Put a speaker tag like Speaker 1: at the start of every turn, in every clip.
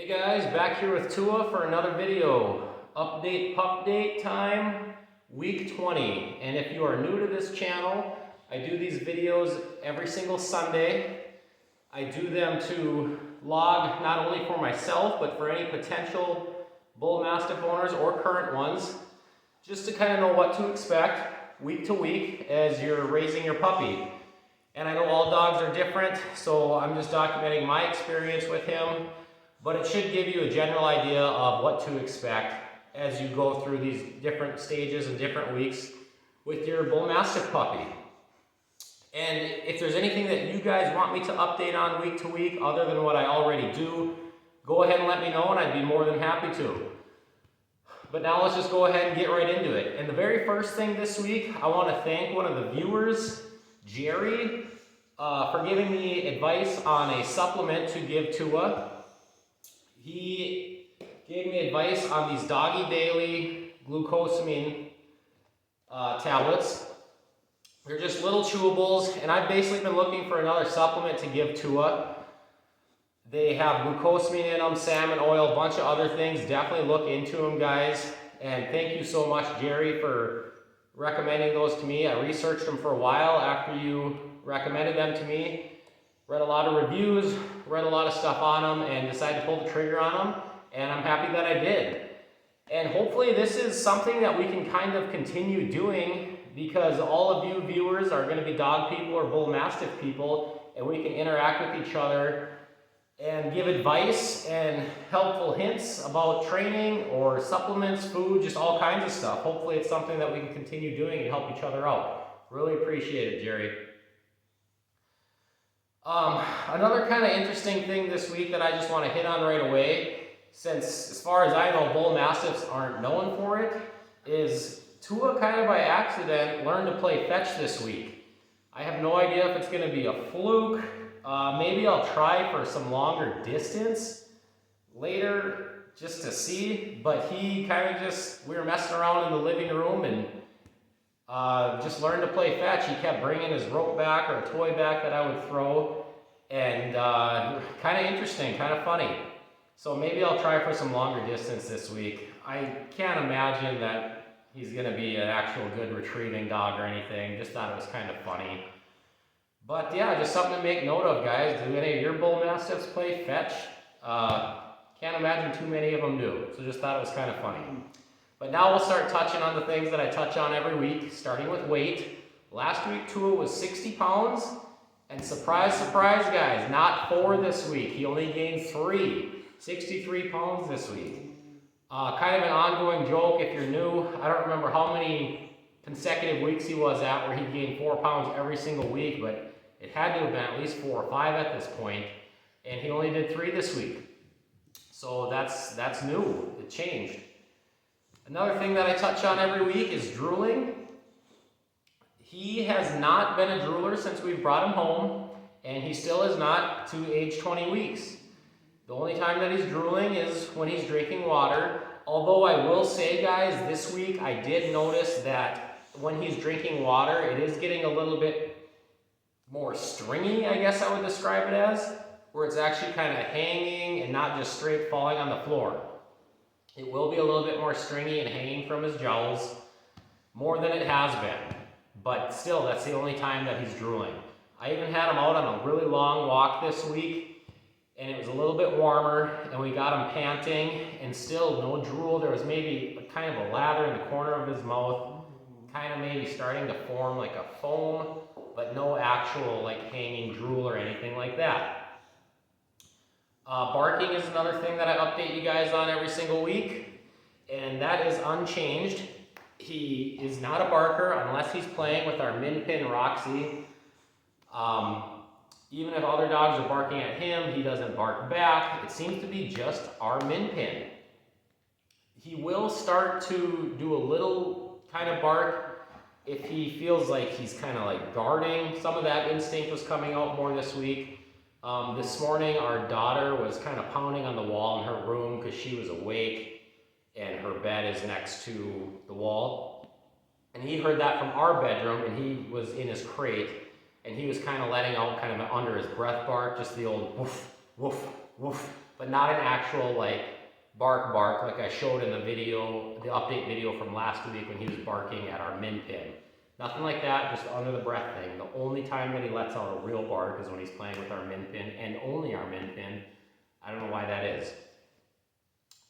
Speaker 1: Hey guys, back here with Tua for another video. Update pup date time, week 20. And if you are new to this channel, I do these videos every single Sunday. I do them to log not only for myself, but for any potential Bullmastiff owners or current ones, just to kind of know what to expect week to week as you're raising your puppy. And I know all dogs are different, so I'm just documenting my experience with him. But it should give you a general idea of what to expect as you go through these different stages and different weeks with your Bullmastiff puppy. And if there's anything that you guys want me to update on week to week other than what I already do, go ahead and let me know and I'd be more than happy to. But now let's just go ahead and get right into it. And the very first thing this week, I want to thank one of the viewers, Jerry, for giving me advice on a supplement to give Tua. He gave me advice on these Doggy Daily glucosamine tablets. They're just little chewables, and I've basically been looking for another supplement to give Tua. They have glucosamine in them, salmon oil, a bunch of other things. Definitely look into them, guys. And thank you so much, Jerry, for recommending those to me. I researched them for a while after you recommended them to me. Read a lot of reviews, read a lot of stuff on them, and decided to pull the trigger on them, and I'm happy that I did. And hopefully this is something that we can kind of continue doing, because all of you viewers are going to be dog people or Bullmastiff people, and we can interact with each other and give advice and helpful hints about training or supplements, food, just all kinds of stuff. Hopefully it's something that we can continue doing and help each other out. Really appreciate it, Jerry. Another kind of interesting thing this week that I just want to hit on right away, since as far as I know Bullmastiffs aren't known for it, is Tua kind of by accident learned to play fetch this week. I have no idea if it's going to be a fluke. Maybe I'll try for some longer distance later just to see, but he kind of we were messing around in the living room and just learned to play fetch. He kept bringing his rope back or a toy back that I would throw, and kind of interesting, kind of funny. So maybe I'll try for some longer distance this week. I can't imagine that he's going to be an actual good retrieving dog or anything. Just thought it was kind of funny. But yeah, just something to make note of, guys. Do any of your Bullmastiffs play fetch? Can't imagine too many of them do. So just thought it was kind of funny. But now we'll start touching on the things that I touch on every week, starting with weight. Last week, Tua was 60 pounds, and surprise, surprise, guys, not 4 this week. He only gained 3, 63 pounds this week. Kind of an ongoing joke if you're new. I don't remember how many consecutive weeks he was at where he gained 4 pounds every single week, but it had to have been at least 4 or 5 at this point, and he only did 3 this week. So that's new. It changed. Another thing that I touch on every week is drooling. He has not been a drooler since we've brought him home, and he still is not to age 20 weeks. The only time that he's drooling is when he's drinking water. Although I will say, guys, this week I did notice that when he's drinking water, it is getting a little bit more stringy, I guess I would describe it as, where it's actually kind of hanging and not just straight falling on the floor. It will be a little bit more stringy and hanging from his jowls, more than it has been. But still, that's the only time that he's drooling. I even had him out on a really long walk this week, and it was a little bit warmer, and we got him panting, and still no drool. There was maybe kind of a lather in the corner of his mouth, kind of maybe starting to form like a foam, but no actual like hanging drool or anything like that. Barking is another thing that I update you guys on every single week, and that is unchanged. He is not a barker unless he's playing with our min pin Roxy. Even if other dogs are barking at him, he doesn't bark back. It seems to be just our min pin. He will start to do a little kind of bark if he feels like he's kind of like guarding. Some of that instinct was coming out more this week. This morning, our daughter was kind of pounding on the wall in her room because she was awake and her bed is next to the wall. And he heard that from our bedroom, and he was in his crate, and he was kind of letting out kind of an under his breath bark, just the old woof, woof, woof. but not an actual like bark like I showed in the video, the update video from last week when he was barking at our min pin. Nothing like that, just under the breath thing. The only time that he lets out a real bark is when he's playing with our min pin, and only our min pin. I don't know why that is.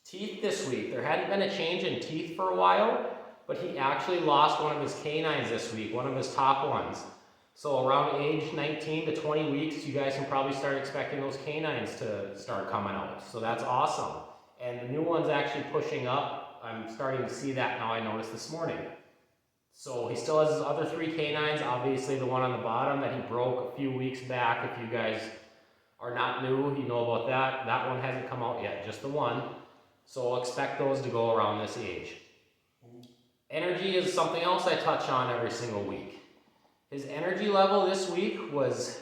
Speaker 1: Teeth this week. There hadn't been a change in teeth for a while, but he actually lost one of his canines this week, one of his top ones. So around age 19 to 20 weeks, you guys can probably start expecting those canines to start coming out. So that's awesome. And the new one's actually pushing up. I'm starting to see that now, I noticed this morning. So he still has his other 3 canines, obviously the one on the bottom that he broke a few weeks back. If you guys are not new, you know about that. That one hasn't come out yet, just the one. So expect those to go around this age. Energy is something else I touch on every single week. His energy level this week was,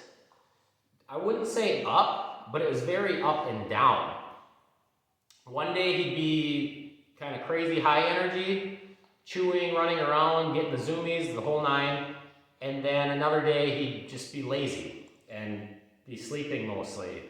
Speaker 1: I wouldn't say up, but it was very up and down. One day he'd be kind of crazy high energy, chewing, running around, getting the zoomies, the whole 9. And then another day he'd just be lazy and be sleeping mostly.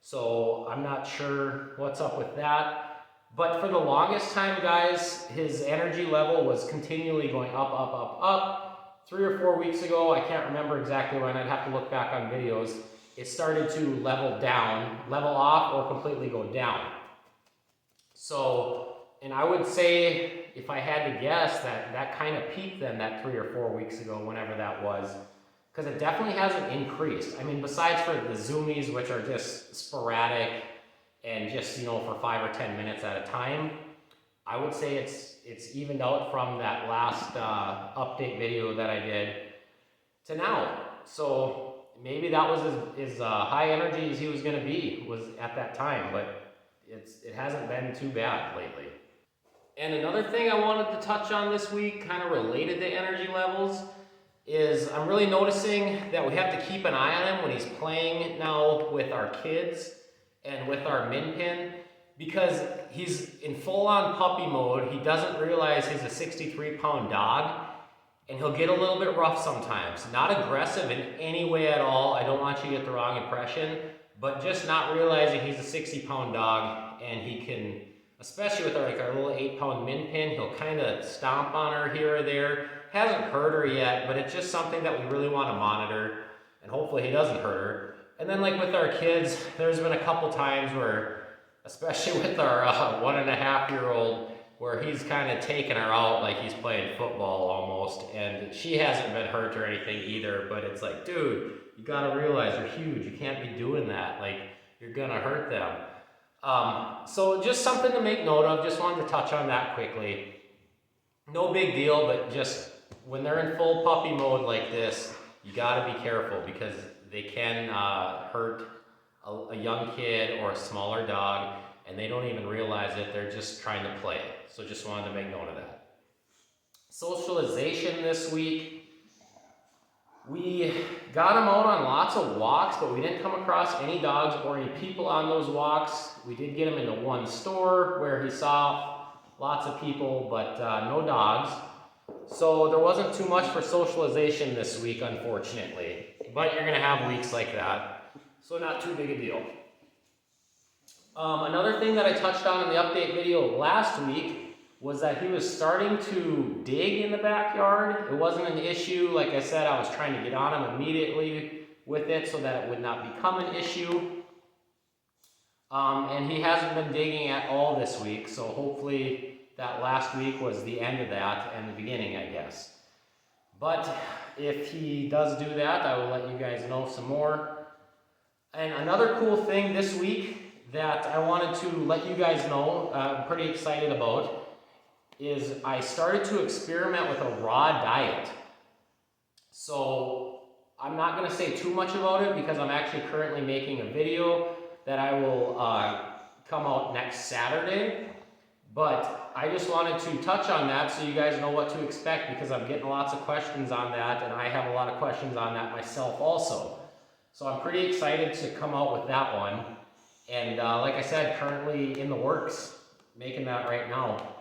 Speaker 1: So I'm not sure what's up with that. But for the longest time, guys, his energy level was continually going up. 3 or 4 weeks ago, I can't remember exactly when, I'd have to look back on videos, it started to level off or completely go down. So, and I would say, if I had to guess, that kind of peaked then, that 3 or 4 weeks ago, whenever that was, because it definitely hasn't increased. I mean, besides for the zoomies, which are just sporadic and just, you know, for 5 or 10 minutes at a time, I would say it's evened out from that last update video that I did to now. So maybe that was as high energy as he was going to be was at that time, but it hasn't been too bad lately. And another thing I wanted to touch on this week, kind of related to energy levels, is I'm really noticing that we have to keep an eye on him when he's playing now with our kids and with our min pin, because he's in full-on puppy mode. He doesn't realize he's a 63-pound dog, and he'll get a little bit rough sometimes. Not aggressive in any way at all. I don't want you to get the wrong impression, but just not realizing he's a 60-pound dog, and he can, especially with our little 8-pound min pin, he'll kind of stomp on her here or there. Hasn't hurt her yet, but it's just something that we really want to monitor, and hopefully he doesn't hurt her. And then like with our kids, there's been a couple times where, especially with our 1.5-year-old, where he's kind of taking her out like he's playing football almost, and she hasn't been hurt or anything either, but it's like, dude, you gotta realize you're huge, you can't be doing that, like, you're gonna hurt them. So just something to make note of, just wanted to touch on that quickly. No big deal, but just when they're in full puppy mode like this, you gotta be careful, because they can hurt a young kid or a smaller dog, and they don't even realize it. They're just trying to play. So just wanted to make note of that. Socialization this week. We got him out on lots of walks, but we didn't come across any dogs or any people on those walks. We did get him into one store where he saw lots of people, but no dogs. So there wasn't too much for socialization this week, unfortunately. But you're going to have weeks like that, so not too big a deal. Another thing that I touched on in the update video last week was that he was starting to dig in the backyard. It wasn't an issue. Like I said, I was trying to get on him immediately with it so that it would not become an issue. And he hasn't been digging at all this week, so hopefully that last week was the end of that and the beginning, I guess. But if he does do that, I will let you guys know some more. And another cool thing this week that I wanted to let you guys know, I'm pretty excited about, is I started to experiment with a raw diet. So I'm not going to say too much about it because I'm actually currently making a video that I will come out next Saturday. But I just wanted to touch on that so you guys know what to expect, because I'm getting lots of questions on that, and I have a lot of questions on that myself also. So I'm pretty excited to come out with that one. And like I said, currently in the works, making that right now.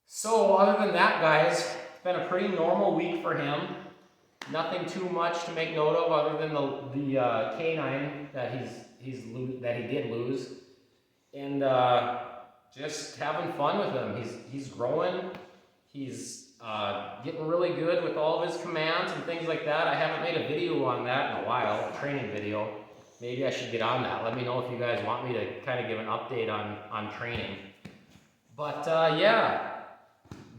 Speaker 1: So other than that, guys, it's been a pretty normal week for him. Nothing too much to make note of other than the canine that he did lose. and just having fun with him. He's growing. He's getting really good with all of his commands and things like that. I haven't made a video on that in a while, a training video. Maybe I should get on that. Let me know if you guys want me to kind of give an update on training. But yeah,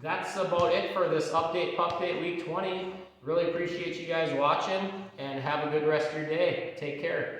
Speaker 1: that's about it for this update, Pup Date Week 20. Really appreciate you guys watching, and have a good rest of your day. Take care.